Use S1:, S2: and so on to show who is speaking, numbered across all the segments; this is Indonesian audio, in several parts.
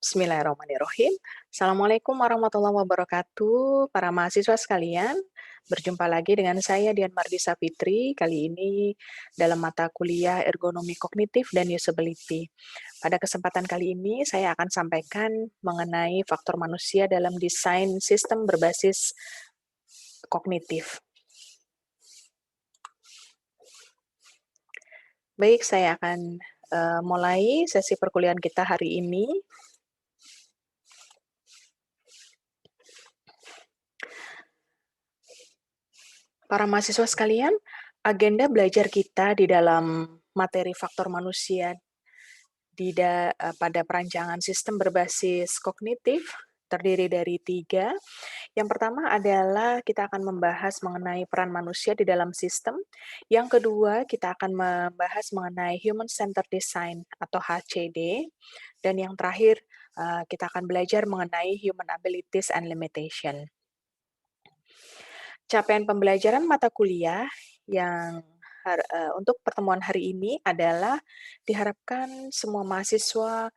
S1: Bismillahirrahmanirrahim. Assalamualaikum warahmatullahi wabarakatuh, para mahasiswa sekalian. Berjumpa lagi dengan saya Dian Mardisa Fitri, kali ini dalam mata kuliah Ergonomi Kognitif dan Usability. Pada kesempatan kali ini, saya akan sampaikan mengenai faktor manusia dalam desain sistem berbasis kognitif. Baik, saya akan mulai sesi perkuliahan kita hari ini. Para mahasiswa sekalian, agenda belajar kita di dalam materi faktor manusia pada perancangan sistem berbasis kognitif terdiri dari 3. Yang pertama adalah kita akan membahas mengenai peran manusia di dalam sistem. Yang kedua, kita akan membahas mengenai Human Centered Design atau HCD. Dan yang terakhir, kita akan belajar mengenai Human Abilities and Limitation. Capaian pembelajaran mata kuliah yang untuk pertemuan hari ini adalah diharapkan semua mahasiswa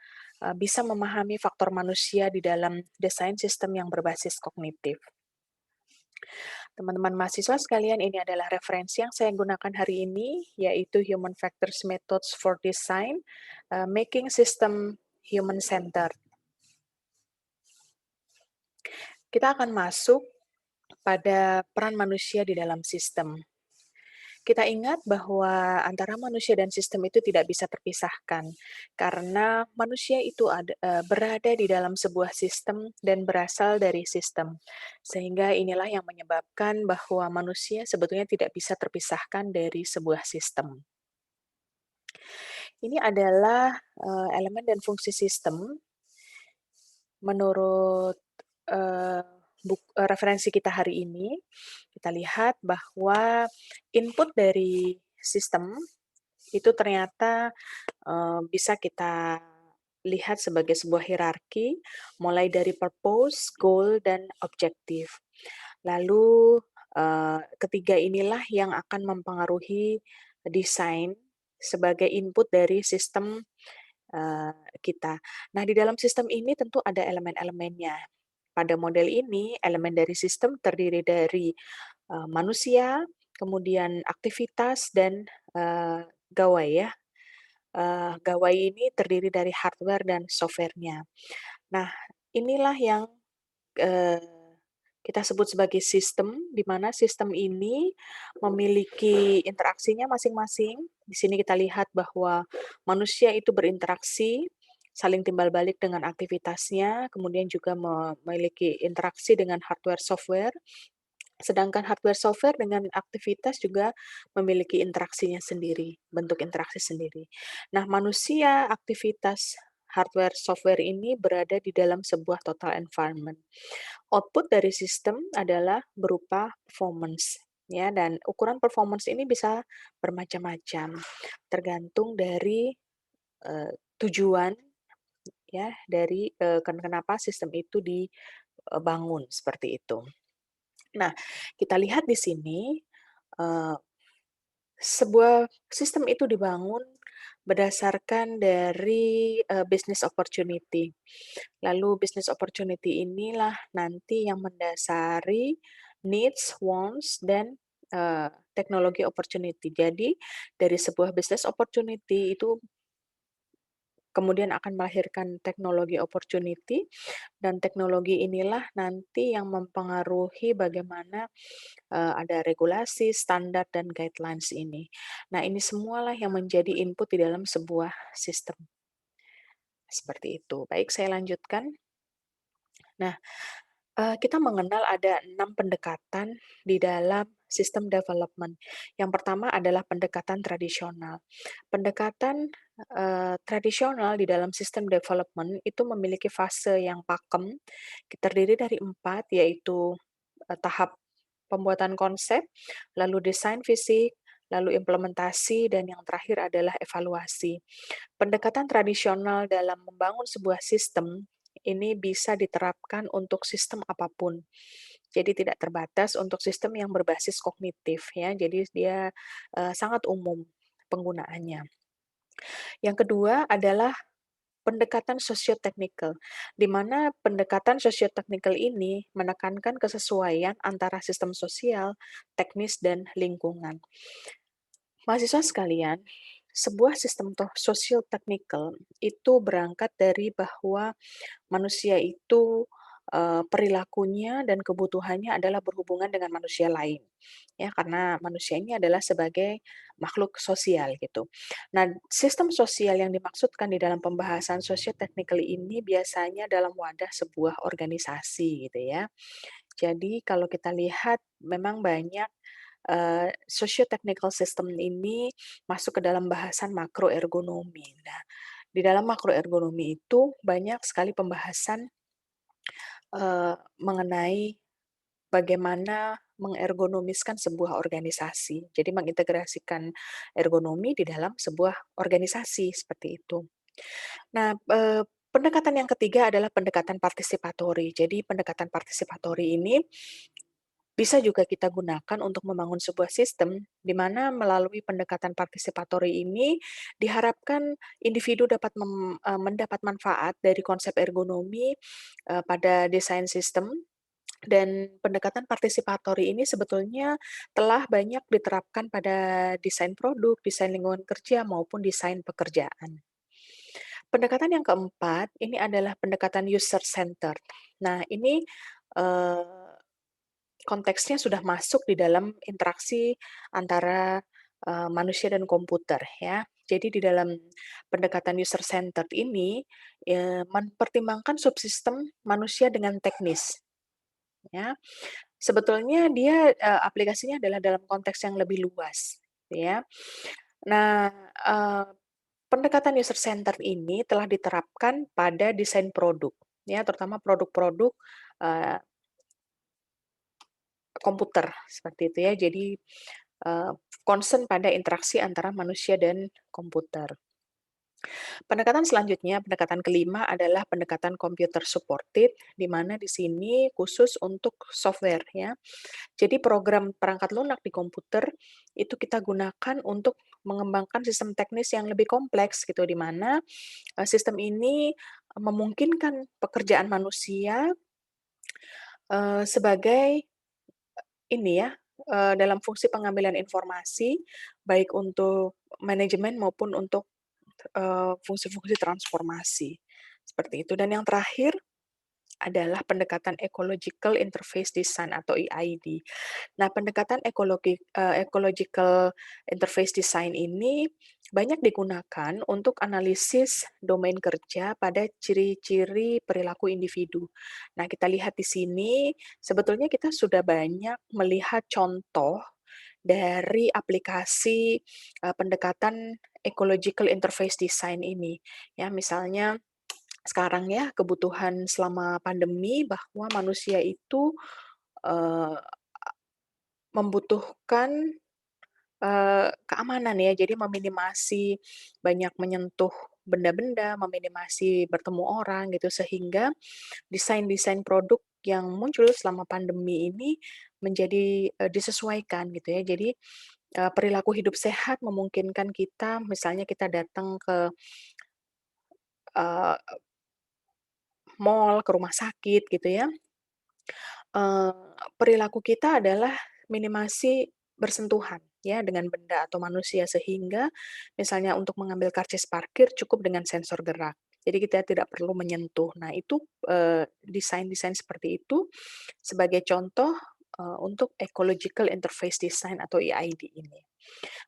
S1: bisa memahami faktor manusia di dalam desain sistem yang berbasis kognitif. Teman-teman mahasiswa sekalian, ini adalah referensi yang saya gunakan hari ini, yaitu Human Factors Methods for Design, Making System Human-Centered. Kita akan masuk pada peran manusia di dalam sistem. Kita ingat bahwa antara manusia dan sistem itu tidak bisa terpisahkan, karena manusia itu berada di dalam sebuah sistem dan berasal dari sistem. Sehingga inilah yang menyebabkan bahwa manusia sebetulnya tidak bisa terpisahkan dari sebuah sistem. Ini adalah elemen dan fungsi sistem menurut referensi kita hari ini. Kita lihat bahwa input dari sistem itu ternyata bisa kita lihat sebagai sebuah hierarki, mulai dari purpose, goal, dan objektif. Lalu ketiga inilah yang akan mempengaruhi desain sebagai input dari sistem kita. Nah, di dalam sistem ini tentu ada elemen-elemennya. Pada model ini, elemen dari sistem terdiri dari manusia, kemudian aktivitas, dan gawai ya. Gawai ini terdiri dari hardware dan software-nya. Nah, inilah yang kita sebut sebagai sistem, di mana sistem ini memiliki interaksinya masing-masing. Di sini kita lihat bahwa manusia itu berinteraksi, saling timbal balik dengan aktivitasnya, kemudian juga memiliki interaksi dengan hardware software, sedangkan hardware software dengan aktivitas juga memiliki interaksinya sendiri, bentuk interaksi sendiri. Nah, manusia, aktivitas, hardware software ini berada di dalam sebuah total environment. Output dari sistem adalah berupa performance, ya, dan ukuran performance ini bisa bermacam-macam, tergantung dari tujuan, ya, dari kenapa sistem itu dibangun seperti itu. Nah, kita lihat di sini, sebuah sistem itu dibangun berdasarkan dari business opportunity. Lalu business opportunity inilah nanti yang mendasari needs, wants, dan teknologi opportunity. Jadi dari sebuah business opportunity itu kemudian akan melahirkan teknologi opportunity, dan teknologi inilah nanti yang mempengaruhi bagaimana ada regulasi, standar, dan guidelines ini. Nah, ini semualah yang menjadi input di dalam sebuah sistem. Seperti itu. Baik, saya lanjutkan. Nah, kita mengenal ada 6 pendekatan di dalam sistem development. Yang pertama adalah pendekatan tradisional. Pendekatan tradisional di dalam sistem development itu memiliki fase yang pakem, terdiri dari 4, yaitu tahap pembuatan konsep, lalu desain fisik, lalu implementasi, dan yang terakhir adalah evaluasi. Pendekatan tradisional dalam membangun sebuah sistem ini bisa diterapkan untuk sistem apapun. Jadi tidak terbatas untuk sistem yang berbasis kognitif ya. Jadi dia sangat umum penggunaannya. Yang kedua adalah pendekatan socio-teknikal, di mana pendekatan socio-teknikal ini menekankan kesesuaian antara sistem sosial, teknis, dan lingkungan. Mahasiswa sekalian, sebuah sistem sosio-teknikal itu berangkat dari bahwa manusia itu, perilakunya dan kebutuhannya adalah berhubungan dengan manusia lain, ya, karena manusia ini adalah sebagai makhluk sosial gitu. Nah, sistem sosial yang dimaksudkan di dalam pembahasan sosio-teknikal ini biasanya dalam wadah sebuah organisasi gitu ya. Jadi kalau kita lihat memang banyak, socio-technical system ini masuk ke dalam bahasan makroergonomi. Nah, di dalam makroergonomi itu banyak sekali pembahasan mengenai bagaimana mengergonomiskan sebuah organisasi. Jadi mengintegrasikan ergonomi di dalam sebuah organisasi, seperti itu. Nah, pendekatan yang ketiga adalah pendekatan partisipatori. Jadi pendekatan partisipatori ini bisa juga kita gunakan untuk membangun sebuah sistem, di mana melalui pendekatan partisipatori ini diharapkan individu dapat mendapat manfaat dari konsep ergonomi, pada desain sistem, dan pendekatan partisipatori ini sebetulnya telah banyak diterapkan pada desain produk, desain lingkungan kerja, maupun desain pekerjaan. Pendekatan yang keempat, ini adalah pendekatan user centered. Nah, ini, eee, konteksnya sudah masuk di dalam interaksi antara, manusia dan komputer ya. Jadi di dalam pendekatan user centered ini, mempertimbangkan subsistem manusia dengan teknis, ya. Sebetulnya dia, aplikasinya adalah dalam konteks yang lebih luas, ya. Nah, eee, pendekatan user centered ini telah diterapkan pada desain produk, ya, terutama produk-produk, eee, komputer, seperti itu ya. Jadi, eee, concern pada interaksi antara manusia dan komputer. Pendekatan selanjutnya, pendekatan kelima adalah pendekatan computer supported, di mana di sini khusus untuk software ya. Jadi program perangkat lunak di komputer itu kita gunakan untuk mengembangkan sistem teknis yang lebih kompleks gitu, di mana, sistem ini memungkinkan pekerjaan manusia, sebagai ini ya, dalam fungsi pengambilan informasi, baik untuk manajemen maupun untuk, fungsi-fungsi transformasi, seperti itu. Dan yang terakhir adalah pendekatan Ecological Interface Design atau EID. Nah, pendekatan ecological interface design ini banyak digunakan untuk analisis domain kerja pada ciri-ciri perilaku individu. Nah, kita lihat di sini sebetulnya kita sudah banyak melihat contoh dari aplikasi, pendekatan ecological interface design ini. Ya, misalnya sekarang ya kebutuhan selama pandemi bahwa manusia itu, eee, membutuhkan keamanan ya, jadi meminimasi banyak menyentuh benda-benda, meminimasi bertemu orang gitu, sehingga desain-desain produk yang muncul selama pandemi ini menjadi, disesuaikan gitu ya. Jadi, perilaku hidup sehat memungkinkan kita misalnya kita datang ke, eee, mall, ke rumah sakit gitu ya, Eee, perilaku kita adalah minimasi bersentuhan ya dengan benda atau manusia, sehingga misalnya untuk mengambil karcis parkir cukup dengan sensor gerak. Jadi kita tidak perlu menyentuh. Nah itu, desain-desain seperti itu sebagai contoh, untuk ecological interface design atau EID ini.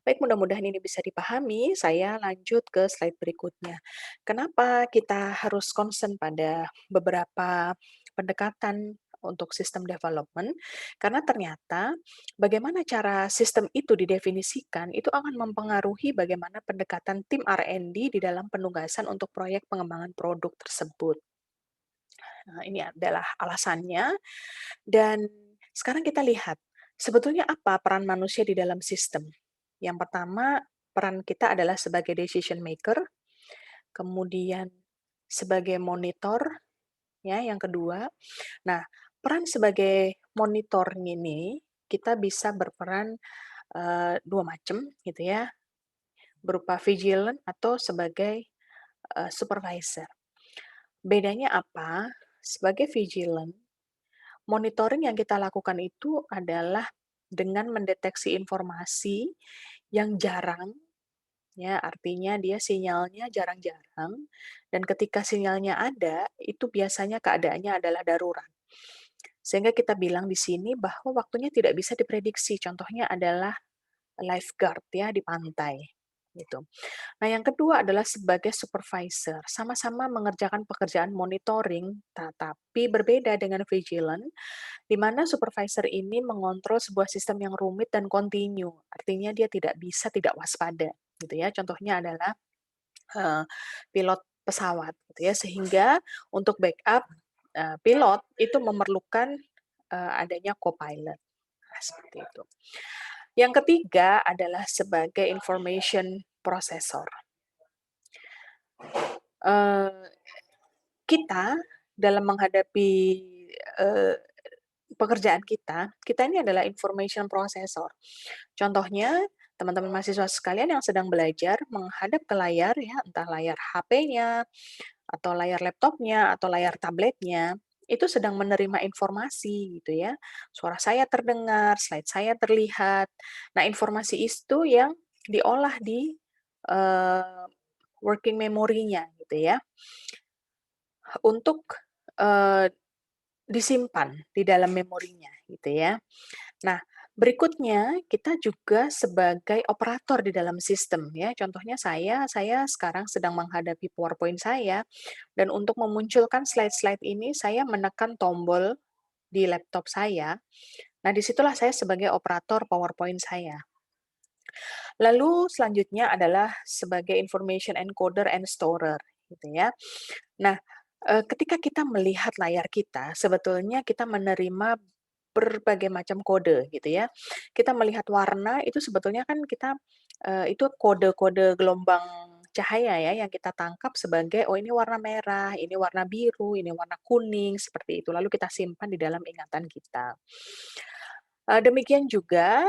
S1: Baik, mudah-mudahan ini bisa dipahami. Saya lanjut ke slide berikutnya. Kenapa kita harus concern pada beberapa pendekatan untuk sistem development? Karena ternyata bagaimana cara sistem itu didefinisikan itu akan mempengaruhi bagaimana pendekatan tim R&D di dalam penugasan untuk proyek pengembangan produk tersebut. Nah, ini adalah alasannya dan sekarang kita lihat, sebetulnya apa peran manusia di dalam sistem? Yang pertama, peran kita adalah sebagai decision maker, kemudian sebagai monitor, ya, yang kedua. Nah, peran sebagai monitor ini, kita bisa berperan, 2 macam gitu ya, berupa vigilant atau sebagai, supervisor. Bedanya apa? Sebagai vigilant, monitoring yang kita lakukan itu adalah dengan mendeteksi informasi yang jarang, ya, artinya dia sinyalnya jarang-jarang, dan ketika sinyalnya ada, itu biasanya keadaannya adalah darurat. Sehingga kita bilang di sini bahwa waktunya tidak bisa diprediksi, contohnya adalah lifeguard ya di pantai, gitu. Nah, yang kedua adalah sebagai supervisor, sama-sama mengerjakan pekerjaan monitoring, tetapi berbeda dengan vigilant, di mana supervisor ini mengontrol sebuah sistem yang rumit dan kontinu. Artinya dia tidak bisa tidak waspada, gitu ya. Contohnya adalah eee, pilot pesawat, gitu ya. Sehingga untuk backup, pilot itu memerlukan, adanya co-pilot. Nah, seperti itu. Yang ketiga adalah sebagai information processor. Eee, kita dalam menghadapi, eee, pekerjaan kita, kita ini adalah information processor. Contohnya, teman-teman mahasiswa sekalian yang sedang belajar menghadap ke layar ya, entah layar HP-nya, atau layar laptopnya, atau layar tabletnya, itu sedang menerima informasi gitu ya. Suara saya terdengar, slide saya terlihat. Nah, informasi itu yang diolah di, eee, working memory-nya gitu ya, untuk, eee, disimpan di dalam memorinya gitu ya. Nah, berikutnya kita juga sebagai operator di dalam sistem ya. Contohnya saya sekarang sedang menghadapi PowerPoint saya dan untuk memunculkan slide-slide ini saya menekan tombol di laptop saya. Nah, disitulah saya sebagai operator PowerPoint saya. Lalu selanjutnya adalah sebagai information encoder and storer gitu ya. Nah, ketika kita melihat layar kita, sebetulnya kita menerima berbagai macam kode gitu ya. Kita melihat warna itu sebetulnya kan kita, itu kode-kode gelombang cahaya ya yang kita tangkap sebagai, "Oh ini warna merah, ini warna biru, ini warna kuning," seperti itu. Lalu kita simpan di dalam ingatan kita. Demikian juga,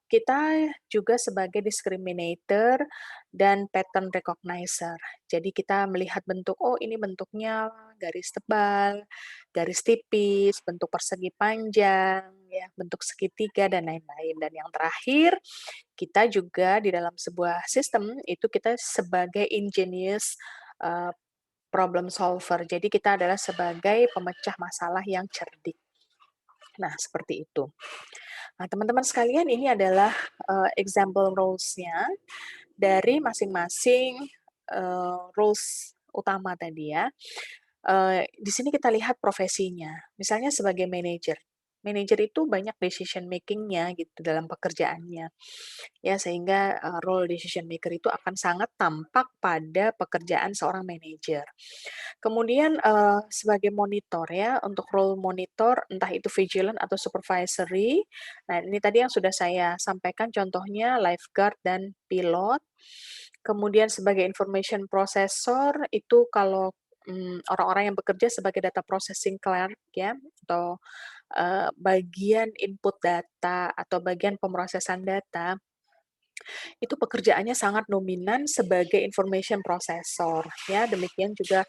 S1: kita juga sebagai discriminator dan pattern recognizer. Jadi kita melihat bentuk, oh ini bentuknya garis tebal, garis tipis, bentuk persegi panjang, ya, bentuk segitiga dan lain-lain. Dan yang terakhir, kita juga di dalam sebuah sistem itu kita sebagai ingenious uh, problem solver. Jadi kita adalah sebagai pemecah masalah yang cerdik. Nah, seperti itu. Nah, teman-teman sekalian, ini adalah, example roles-nya dari masing-masing, roles utama tadi ya. Di sini kita lihat profesinya. Misalnya sebagai manajer. Manajer itu banyak decision making-nya gitu dalam pekerjaannya. Ya, sehingga, role decision maker itu akan sangat tampak pada pekerjaan seorang manajer. Kemudian, sebagai monitor ya, untuk role monitor entah itu vigilant atau supervisory. Nah, ini tadi yang sudah saya sampaikan contohnya lifeguard dan pilot. Kemudian sebagai information processor itu kalau, orang-orang yang bekerja sebagai data processing clerk ya, atau, bagian input data atau bagian pemrosesan data, itu pekerjaannya sangat dominan sebagai information processor ya, demikian juga,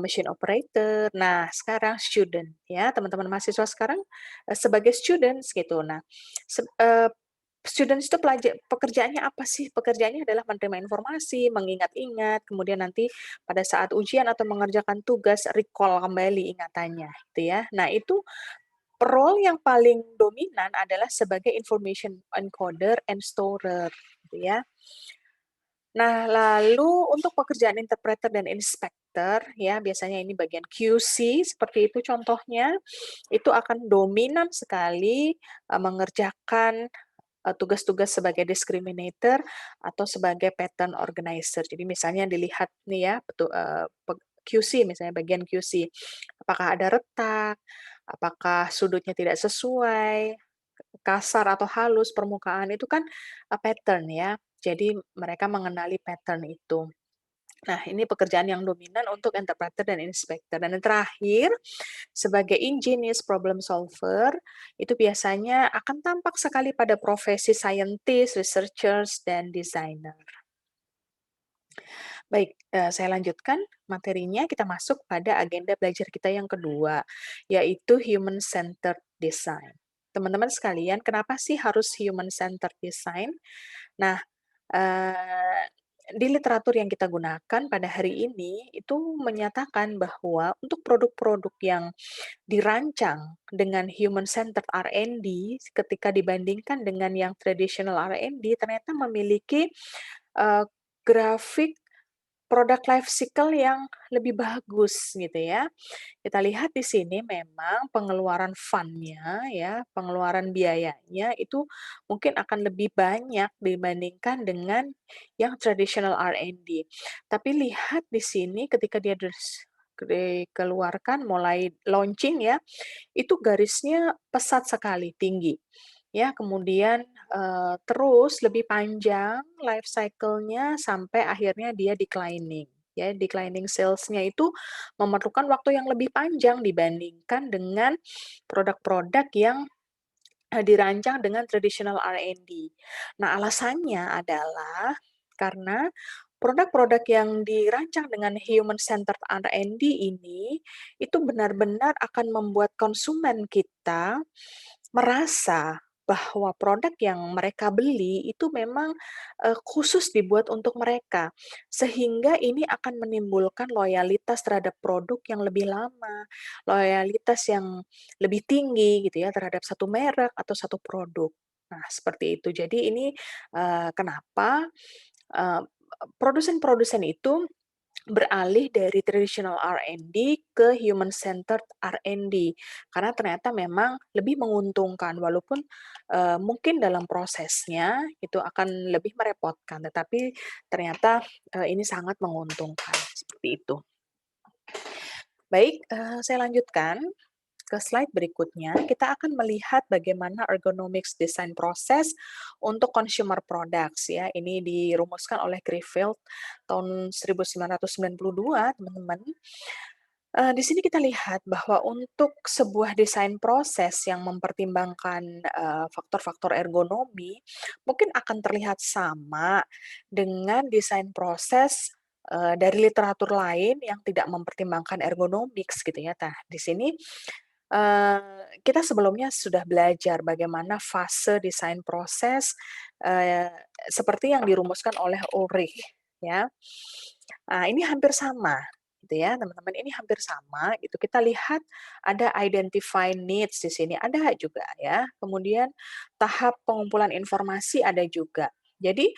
S1: machine operator. Nah, sekarang student ya, teman-teman mahasiswa sekarang, sebagai students gitu. Nah, students itu pekerjaannya apa sih? Pekerjaannya adalah menerima informasi, mengingat-ingat, kemudian nanti pada saat ujian atau mengerjakan tugas recall kembali ingatannya, gitu ya. Nah, itu role yang paling dominan adalah sebagai information encoder and storer, gitu ya. Nah, lalu untuk pekerjaan interpreter dan inspector, ya biasanya ini bagian QC, seperti itu contohnya, itu akan dominan sekali, mengerjakan, tugas-tugas sebagai discriminator atau sebagai pattern organizer. Jadi misalnya dilihat nih ya, QC misalnya bagian QC, apakah ada retak, apakah sudutnya tidak sesuai, kasar atau halus permukaan itu kan, pattern ya. Jadi mereka mengenali pattern itu. Nah, ini pekerjaan yang dominan untuk interpreter dan inspector. Dan yang terakhir, sebagai ingenious problem solver, itu biasanya akan tampak sekali pada profesi scientist, researchers, dan designer. Baik, saya lanjutkan materinya, kita masuk pada agenda belajar kita yang kedua, yaitu human centered design. Teman-teman sekalian, kenapa sih harus human centered design? Nah, di literatur yang kita gunakan pada hari ini, itu menyatakan bahwa untuk produk-produk yang dirancang dengan human centered R&D ketika dibandingkan dengan yang traditional R&D ternyata memiliki, eee, grafik produk life cycle yang lebih bagus gitu ya. Kita lihat di sini memang pengeluaran fund-nya ya, pengeluaran biayanya itu mungkin akan lebih banyak dibandingkan dengan yang traditional R&D. Tapi lihat di sini ketika dia dikeluarkan mulai launching ya, itu garisnya pesat sekali, tinggi. Ya, kemudian, terus lebih panjang life cycle-nya sampai akhirnya dia declining, ya. Declining sales-nya itu memerlukan waktu yang lebih panjang dibandingkan dengan produk-produk yang, dirancang dengan traditional R&D. Nah, alasannya adalah karena produk-produk yang dirancang dengan human centered R&D ini, itu benar-benar akan membuat konsumen kita merasa bahwa produk yang mereka beli itu memang, khusus dibuat untuk mereka. Sehingga ini akan menimbulkan loyalitas terhadap produk yang lebih lama, loyalitas yang lebih tinggi gitu ya terhadap satu merek atau satu produk. Nah, seperti itu. Jadi ini, kenapa, eee, produsen-produsen itu beralih dari traditional R&D ke human centered R&D, karena ternyata memang lebih menguntungkan walaupun, mungkin dalam prosesnya itu akan lebih merepotkan, tetapi ternyata, ini sangat menguntungkan, seperti itu. Baik, saya lanjutkan ke slide berikutnya, kita akan melihat bagaimana ergonomics design proses untuk consumer products ya. Ini dirumuskan oleh Griffith tahun 1992, teman-teman. Di sini kita lihat bahwa untuk sebuah desain proses yang mempertimbangkan, faktor-faktor ergonomi, mungkin akan terlihat sama dengan desain proses, dari literatur lain yang tidak mempertimbangkan ergonomics gitu ya. Nah, di sini, kita sebelumnya sudah belajar bagaimana fase desain proses, eee, seperti yang dirumuskan oleh Ulrich ya. Ini hampir sama gitu ya, teman-teman, ini hampir sama gitu. Kita lihat ada identify needs di sini, ada juga ya. Kemudian tahap pengumpulan informasi ada juga. Jadi,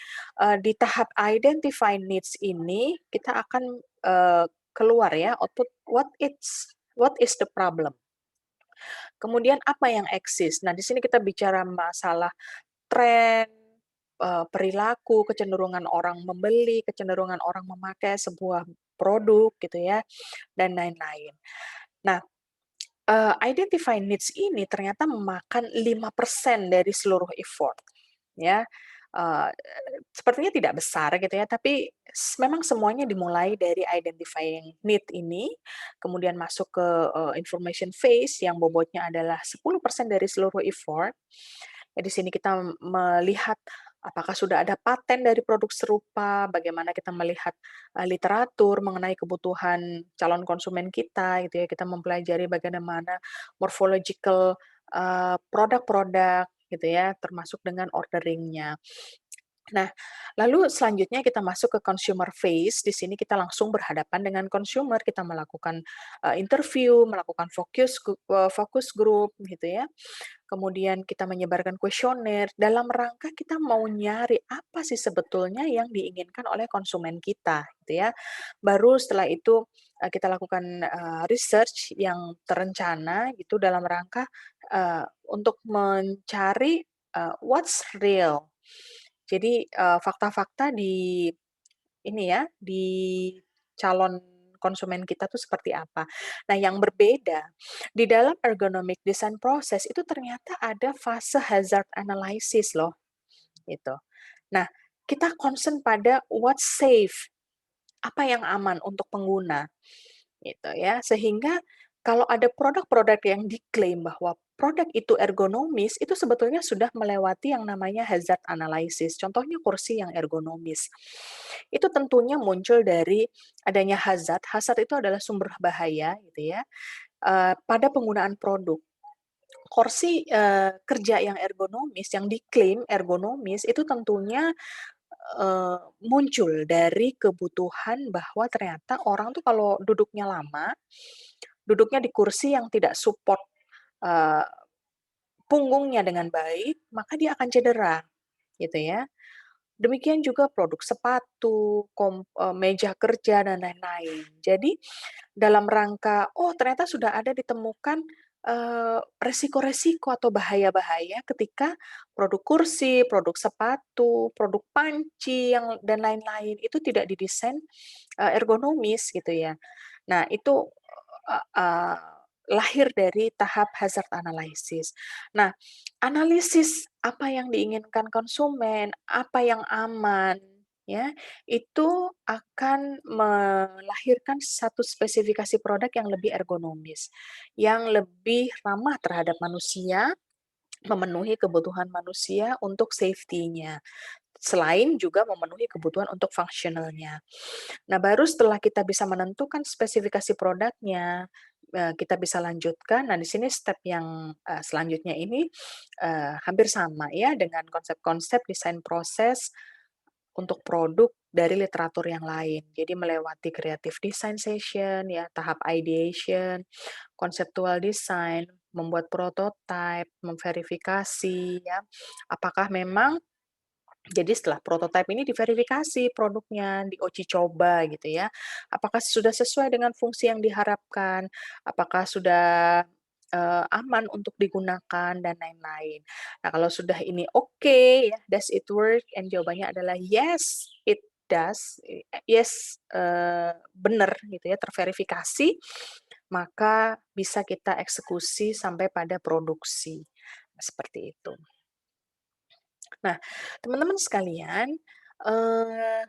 S1: di tahap identify needs ini kita akan, keluar ya output what is the problem. Kemudian apa yang eksis. Nah, di sini kita bicara masalah tren, perilaku, kecenderungan orang membeli, kecenderungan orang memakai sebuah produk gitu ya, dan lain-lain. Nah, identify needs ini ternyata memakan 5% dari seluruh effort, ya. Eee, Sepertinya tidak besar gitu ya, tapi memang semuanya dimulai dari identifying need ini, kemudian masuk ke, information phase yang bobotnya adalah 10% dari seluruh effort. Ya di sini kita melihat apakah sudah ada paten dari produk serupa, bagaimana kita melihat, literatur mengenai kebutuhan calon konsumen kita gitu ya, kita mempelajari bagaimana morphological, produk-produk gitu ya, termasuk dengan ordering-nya. Nah, lalu selanjutnya kita masuk ke consumer phase, di sini kita langsung berhadapan dengan consumer, kita melakukan, interview, melakukan focus group gitu ya. Kemudian kita menyebarkan kuesioner dalam rangka kita mau nyari apa sih sebetulnya yang diinginkan oleh konsumen kita, gitu ya. Baru setelah itu, kita lakukan, research yang terencana gitu dalam rangka, untuk mencari, what's real. Jadi, fakta-fakta di ini ya, di calon konsumen kita tuh seperti apa. Nah, yang berbeda, di dalam ergonomic design process itu ternyata ada fase hazard analysis loh, gitu. Nah, kita concern pada what's safe, apa yang aman untuk pengguna, gitu ya. Sehingga kalau ada produk-produk yang diklaim bahwa produk itu ergonomis, itu sebetulnya sudah melewati yang namanya hazard analysis. Contohnya kursi yang ergonomis. Itu tentunya muncul dari adanya hazard. Hazard itu adalah sumber bahaya gitu ya, pada penggunaan produk. Kursi, kerja yang ergonomis, yang diklaim ergonomis, itu tentunya, muncul dari kebutuhan bahwa ternyata orang tuh kalau duduknya lama, duduknya di kursi yang tidak support, eee, punggungnya dengan baik, maka dia akan cedera, gitu ya. Demikian juga produk sepatu, meja kerja dan lain-lain. Jadi dalam rangka, oh ternyata sudah ada ditemukan, resiko-resiko atau bahaya-bahaya ketika produk kursi, produk sepatu, produk panci yang dan lain-lain itu tidak didesain, ergonomis gitu ya. Nah itu, lahir dari tahap hazard analysis. Nah, analisis apa yang diinginkan konsumen, apa yang aman, ya, itu akan melahirkan satu spesifikasi produk yang lebih ergonomis, yang lebih ramah terhadap manusia, memenuhi kebutuhan manusia untuk safety-nya, selain juga memenuhi kebutuhan untuk fungsionalnya. Nah, baru setelah kita bisa menentukan spesifikasi produknya, kita bisa lanjutkan. Nah, di sini step yang, selanjutnya ini, hampir sama ya dengan konsep-konsep desain proses untuk produk dari literatur yang lain. Jadi melewati creative design session ya, tahap ideation, conceptual design, membuat prototype, memverifikasi ya, apakah memang jadi setelah prototipe ini diverifikasi produknya, diuji coba gitu ya. Apakah sudah sesuai dengan fungsi yang diharapkan, apakah sudah, aman untuk digunakan dan lain-lain. Nah, kalau sudah ini oke ya, does it work? And jawabannya adalah yes, it does, yes, bener gitu ya, terverifikasi, maka bisa kita eksekusi sampai pada produksi, seperti itu. Nah, teman-teman sekalian, eee,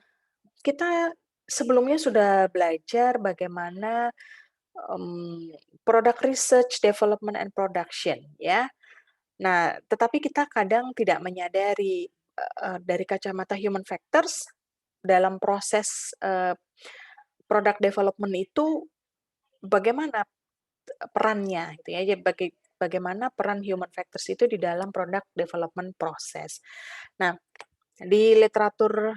S1: kita sebelumnya sudah belajar bagaimana, product research, development, and production ya. Nah, tetapi kita kadang tidak menyadari, dari kacamata human factors dalam proses, product development itu bagaimana perannya gitu ya, bagaimana peran human factors itu di dalam product development process. Nah, di literatur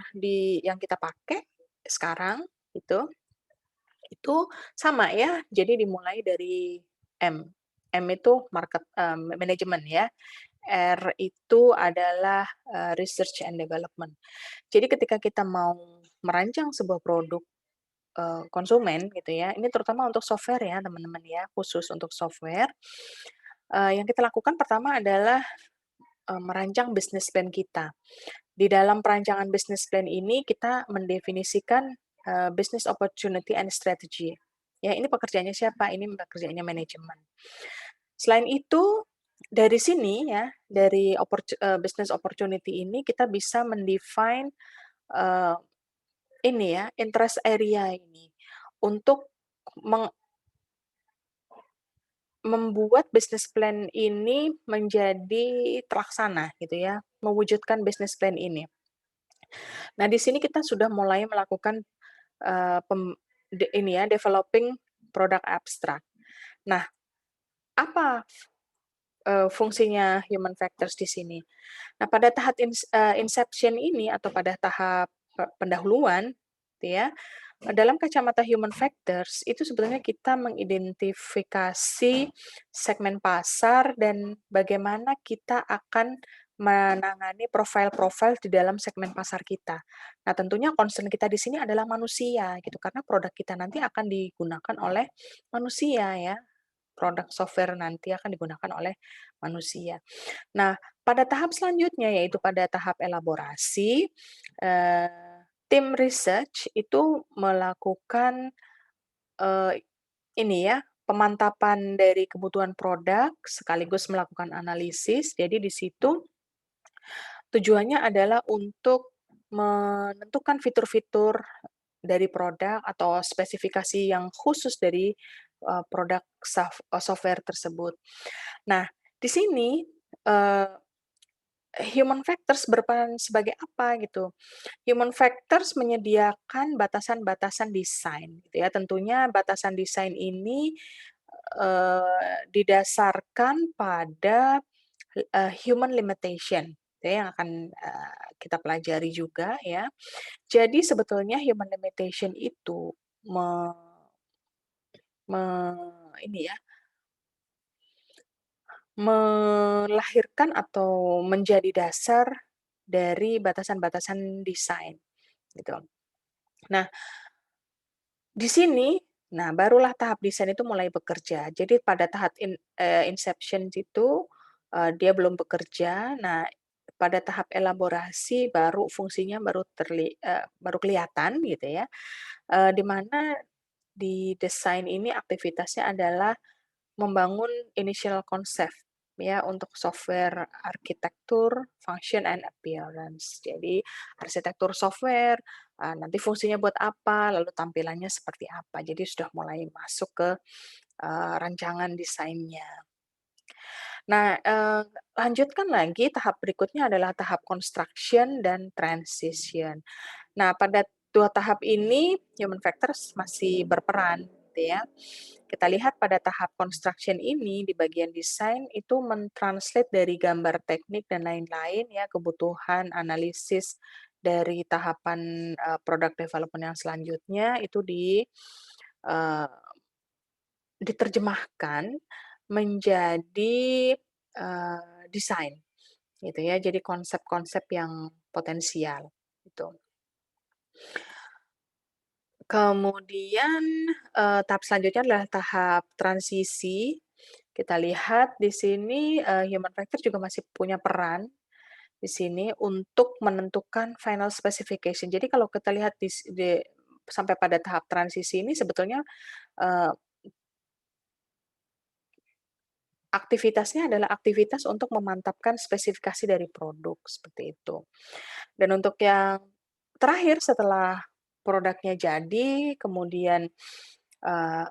S1: yang kita pakai sekarang itu, itu sama ya, jadi dimulai dari M. M itu manajemen ya, R itu adalah, research and development. Jadi ketika kita mau merancang sebuah produk, konsumen gitu ya, ini terutama untuk software ya teman-teman ya, khusus untuk software, yang kita lakukan pertama adalah, merancang business plan kita. Di dalam perancangan business plan ini kita mendefinisikan, business opportunity and strategy. Ya, ini pekerjaannya siapa? Ini pekerjaannya manajemen. Selain itu, dari sini ya, dari business opportunity ini kita bisa mendefine, eee, ini ya, interest area ini untuk meng membuat business plan ini menjadi terlaksana gitu ya, mewujudkan business plan ini. Nah, di sini kita sudah mulai melakukan, eee, pem ini ya, developing product abstract. Nah, apa, fungsinya human factors di sini? Nah, pada tahap inception ini atau pada tahap pendahuluan, gitu ya, dalam kacamata human factors itu sebetulnya kita mengidentifikasi segmen pasar dan bagaimana kita akan menangani profil-profil di dalam segmen pasar kita. Nah, tentunya concern kita di sini adalah manusia gitu, karena produk kita nanti akan digunakan oleh manusia ya, produk software nanti akan digunakan oleh manusia. Nah, pada tahap selanjutnya yaitu pada tahap elaborasi, tim research itu melakukan, eee, ini ya, pemantapan dari kebutuhan produk sekaligus melakukan analisis. Jadi di situ tujuannya adalah untuk menentukan fitur-fitur dari produk atau spesifikasi yang khusus dari, produk software tersebut. Nah, Di sini, eee, human factors berperan sebagai apa gitu. Human factors menyediakan batasan-batasan desain gitu ya. Tentunya batasan desain ini, didasarkan pada, human limitation itu yang akan, kita pelajari juga ya. Jadi sebetulnya human limitation itu me me ini ya, melahirkan atau menjadi dasar dari batasan-batasan desain gitu. Nah, di sini, nah barulah tahap desain itu mulai bekerja. Jadi pada tahap inception itu, dia belum bekerja. Nah, pada tahap elaborasi baru fungsinya baru kelihatan gitu ya, di mana di desain ini aktivitasnya adalah membangun initial concept ya untuk software arsitektur, function and appearance. Jadi arsitektur software, nanti fungsinya buat apa, lalu tampilannya seperti apa. Jadi sudah mulai masuk ke, rancangan desainnya. Nah, lanjutkan lagi tahap berikutnya adalah tahap construction dan transition. Nah, pada 2 tahap ini human factors masih berperan gitu ya. Kita lihat pada tahap construction ini di bagian desain itu dari gambar teknik dan lain-lain ya, kebutuhan, analisis dari tahapan, product development yang selanjutnya itu eee, diterjemahkan menjadi, desain gitu ya, jadi konsep-konsep yang potensial, gitu. Kemudian, tahap selanjutnya adalah tahap transisi. Kita lihat di sini, human factor juga masih punya peran di sini untuk menentukan final specification. Jadi kalau kita lihat sampai pada tahap transisi ini sebetulnya, eee, aktivitasnya adalah aktivitas untuk memantapkan spesifikasi dari produk, seperti itu. Dan untuk yang terakhir setelah produknya jadi, kemudian, eee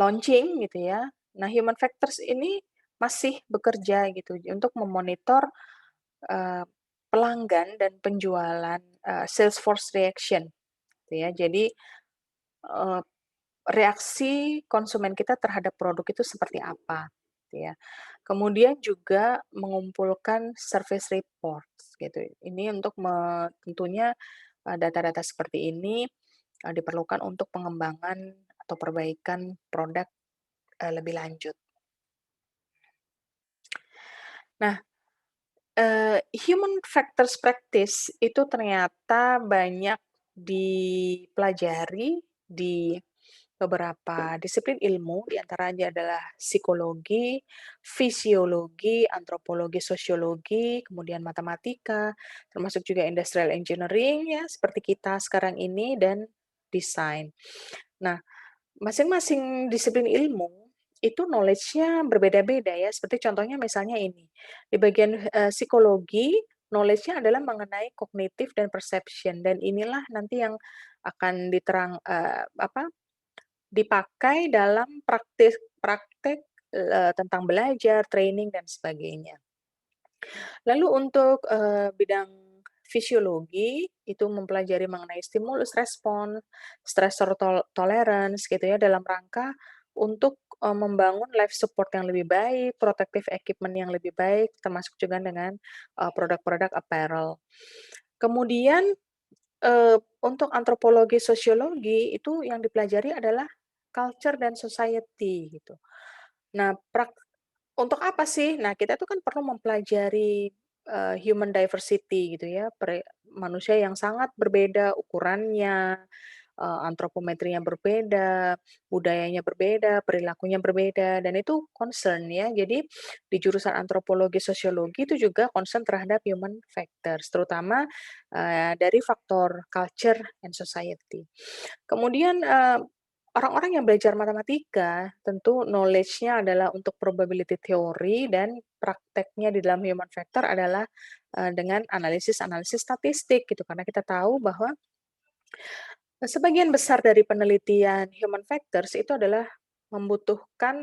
S1: launching gitu ya. Nah, human factors ini masih bekerja gitu untuk memonitor, eee, pelanggan dan penjualan, sales force reaction gitu ya. Jadi, eee, reaksi konsumen kita terhadap produk itu seperti apa gitu ya. Kemudian juga mengumpulkan service reports gitu. Ini untuk tentunya, data-data seperti ini, diperlukan untuk pengembangan atau perbaikan produk, lebih lanjut. Nah, human factors practice itu ternyata banyak dipelajari di beberapa disiplin ilmu, di antaranya adalah psikologi, fisiologi, antropologi, sosiologi, kemudian matematika, termasuk juga industrial engineering ya, seperti kita sekarang ini, dan desain. Nah, masing-masing disiplin ilmu, itu knowledge-nya berbeda-beda ya, seperti contohnya misalnya ini, di bagian, psikologi, knowledge-nya adalah mengenai kognitif dan perception dan inilah nanti yang akan dipakai dalam praktek, tentang belajar, training, dan sebagainya. Lalu untuk, bidang fisiologi, itu mempelajari mengenai stimulus respon, stressor tolerance gitu ya, dalam rangka untuk, membangun life support yang lebih baik, protective equipment yang lebih baik, termasuk juga dengan, produk-produk apparel. Kemudian, untuk antropologi sosiologi, itu yang dipelajari adalah culture dan society gitu. Nah, untuk apa sih? Nah, kita tuh kan perlu mempelajari, human diversity gitu ya, manusia yang sangat berbeda ukurannya, antropometrinya berbeda, budayanya berbeda, perilakunya berbeda, dan itu concern ya. Jadi di jurusan antropologi sosiologi itu juga concern terhadap human factors, terutama, dari faktor culture and society. Kemudian, orang-orang yang belajar matematika, tentu knowledge-nya adalah untuk probability theory dan prakteknya di dalam human factor adalah, dengan analisis-analisis statistik gitu. Karena kita tahu bahwa, sebagian besar dari penelitian human factors itu adalah membutuhkan,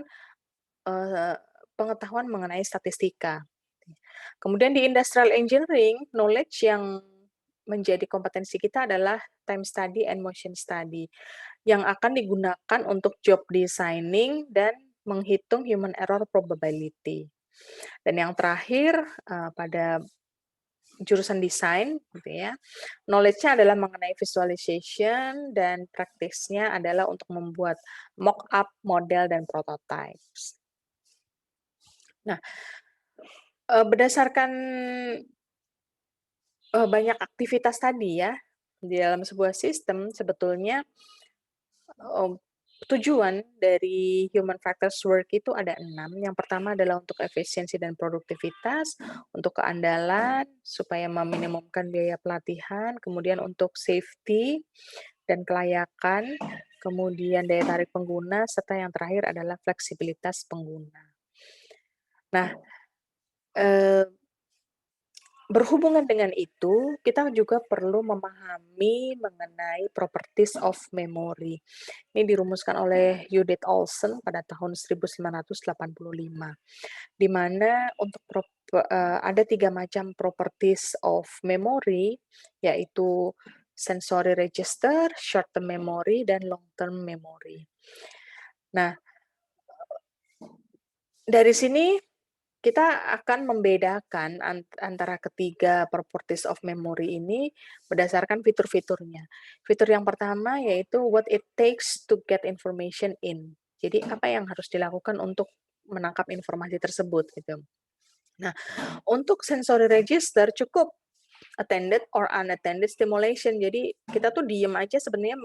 S1: eee, pengetahuan mengenai statistika. Kemudian di industrial engineering, knowledge yang menjadi kompetensi kita adalah time study and motion study, yang akan digunakan untuk job designing dan menghitung human error probability. Dan yang terakhir, pada jurusan desain gitu ya, knowledge-nya adalah mengenai visualization dan praktisnya adalah untuk membuat mock up, model, dan prototypes. Nah, berdasarkan banyak aktivitas tadi ya, di dalam sebuah sistem sebetulnya, tujuan dari human factors work itu ada 6. Yang pertama adalah untuk efisiensi dan produktivitas, untuk keandalan, supaya meminimumkan biaya pelatihan, kemudian untuk safety dan kelayakan, kemudian daya tarik pengguna, serta yang terakhir adalah fleksibilitas pengguna. Nah, berhubungan dengan itu, kita juga perlu memahami mengenai properties of memory. Ini dirumuskan oleh Judith Olson pada tahun 1985, di mana untuk ada 3 macam properties of memory, yaitu sensory register, short term memory, dan long term memory. Nah, dari sini kita akan membedakan antara ketiga properties of memory ini berdasarkan fitur-fiturnya. Fitur yang pertama yaitu what it takes to get information in. Jadi apa yang harus dilakukan untuk menangkap informasi tersebut gitu. Nah, untuk sensory register cukup attended or unattended stimulation. Jadi kita tuh diem aja sebenarnya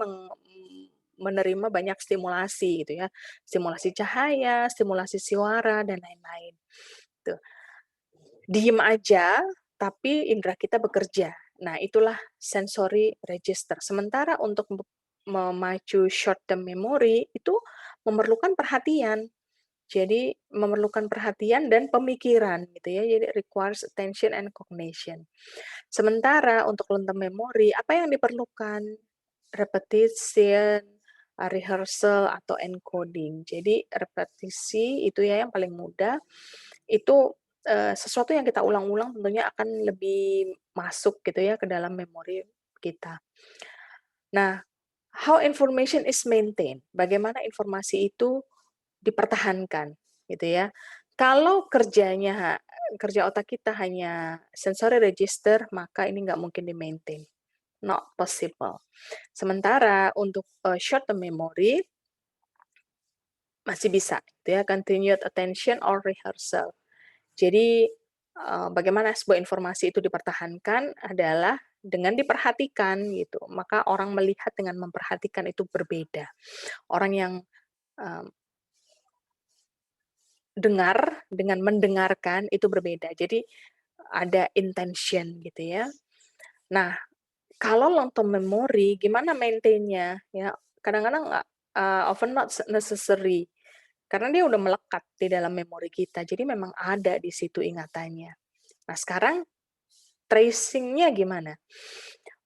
S1: menerima banyak stimulasi gitu ya. Stimulasi cahaya, stimulasi suara, dan lain-lain. Tuh. Diem aja, tapi indera kita bekerja. Nah, itulah sensory register. Sementara untuk memacu short term memory itu memerlukan perhatian. Jadi memerlukan perhatian dan pemikiran gitu ya. Jadi requires attention and cognition. Sementara untuk long term memory apa yang diperlukan? Repetition, rehearsal atau encoding. Jadi repetisi itu ya yang paling mudah. Itu sesuatu yang kita ulang-ulang tentunya akan lebih masuk gitu ya ke dalam memori kita. Nah, how information is maintained, bagaimana informasi itu dipertahankan gitu ya. Kalau kerja otak kita hanya sensory register, maka ini nggak mungkin di-maintain, not possible. Sementara untuk short term memory masih bisa gitu ya, continued attention or rehearsal. Jadi, bagaimana sebuah informasi itu dipertahankan adalah dengan diperhatikan gitu, maka orang melihat dengan memperhatikan itu berbeda. Orang yang, eee, dengar dengan mendengarkan itu berbeda. Jadi ada intention gitu ya. Nah, kalau long term memory gimana maintain-nya ya, kadang-kadang often not necessary, karena dia udah melekat di dalam memori kita, jadi memang ada di situ ingatannya. Nah, sekarang tracing-nya gimana?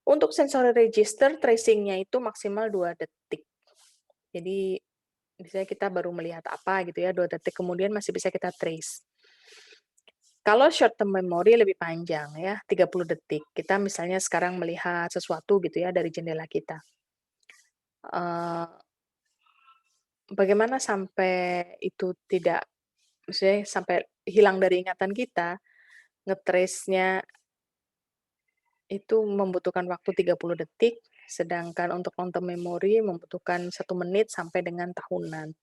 S1: Untuk sensory register, tracing-nya itu maksimal 2 detik. Jadi, misalnya kita baru melihat apa gitu ya, 2 detik kemudian masih bisa kita trace. Kalau short term memory lebih panjang ya, 30 detik. Kita misalnya sekarang melihat sesuatu gitu ya dari jendela kita. Eee, Bagaimana sampai itu tidak maksudnya sampai hilang dari ingatan kita, ngetrace-nya itu membutuhkan waktu 30 detik, sedangkan untuk long term memory membutuhkan 1 menit sampai dengan tahunan.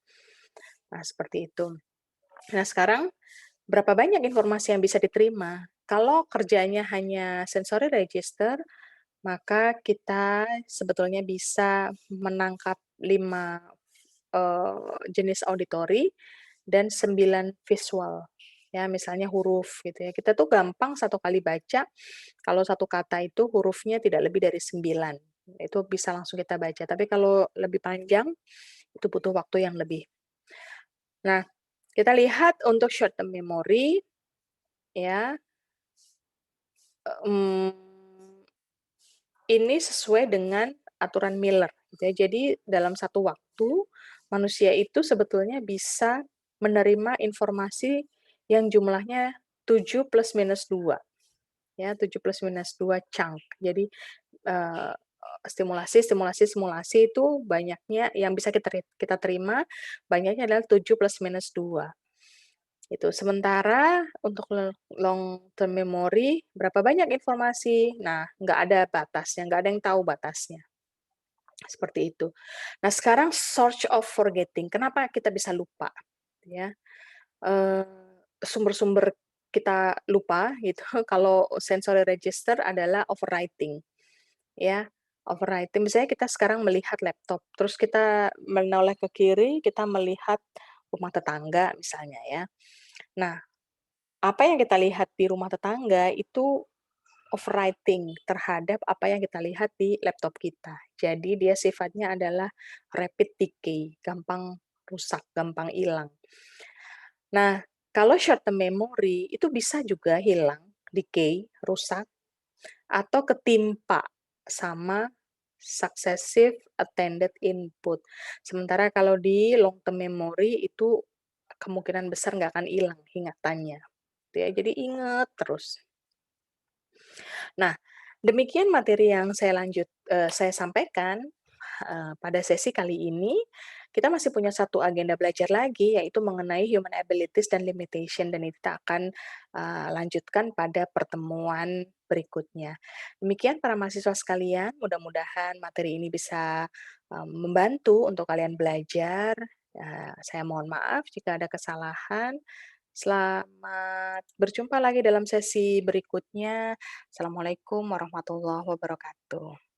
S1: Nah, seperti itu. Nah, sekarang berapa banyak informasi yang bisa diterima? Kalau kerjanya hanya sensory register, maka kita sebetulnya bisa menangkap 5 jenis auditory dan 9 visual. Ya, misalnya huruf gitu ya. Kita tuh gampang 1 kali baca, kalau 1 kata itu hurufnya tidak lebih dari 9. Itu bisa langsung kita baca, tapi kalau lebih panjang, itu butuh waktu yang lebih. Nah, kita lihat untuk short term memory, ya, mmm, ini sesuai dengan aturan Miller gitu ya. Jadi dalam 1 waktu, manusia itu sebetulnya bisa menerima informasi yang jumlahnya 7 plus minus 2 ya, 7 plus minus 2 chunk. Jadi, eee, stimulasi stimulasi stimulasi itu banyaknya yang bisa kita terima banyaknya adalah 7 plus minus 2. Itu. Sementara untuk long term memory, berapa banyak informasi? Nah, nggak ada batasnya, nggak ada yang tahu batasnya, seperti itu. Nah, sekarang source of forgetting, kenapa kita bisa lupa, ya? Eee, Sumber-sumber kita lupa gitu, kalau sensory register adalah overwriting, ya. Overwriting, misalnya kita sekarang melihat laptop, terus kita menoleh ke kiri, kita melihat rumah tetangga misalnya ya. Nah, apa yang kita lihat di rumah tetangga itu overwriting terhadap apa yang kita lihat di laptop kita. Jadi dia sifatnya adalah rapid decay, gampang rusak, gampang hilang. Nah, kalau short term memory itu bisa juga hilang, decay, rusak, atau ketimpa sama successive attended input. Sementara kalau di long term memory itu kemungkinan besar nggak akan hilang ingatannya, gitu ya. Jadi inget terus. Nah, demikian materi yang saya sampaikan, pada sesi kali ini. Kita masih punya satu agenda belajar lagi, yaitu mengenai human abilities dan limitation, dan kita akan, lanjutkan pada pertemuan berikutnya. Demikian para mahasiswa sekalian, mudah-mudahan materi ini bisa, membantu untuk kalian belajar. Saya mohon maaf jika ada kesalahan. Selamat berjumpa lagi dalam sesi berikutnya. Assalamualaikum warahmatullahi wabarakatuh.